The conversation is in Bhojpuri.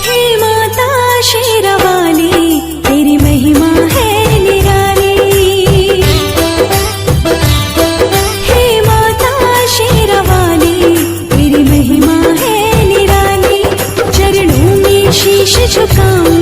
हे माता शेरावाली, तेरी महिमा है निराली। हे माता शेरावाली, तेरी महिमा है निराली। चरणों में शीश झुकाऊं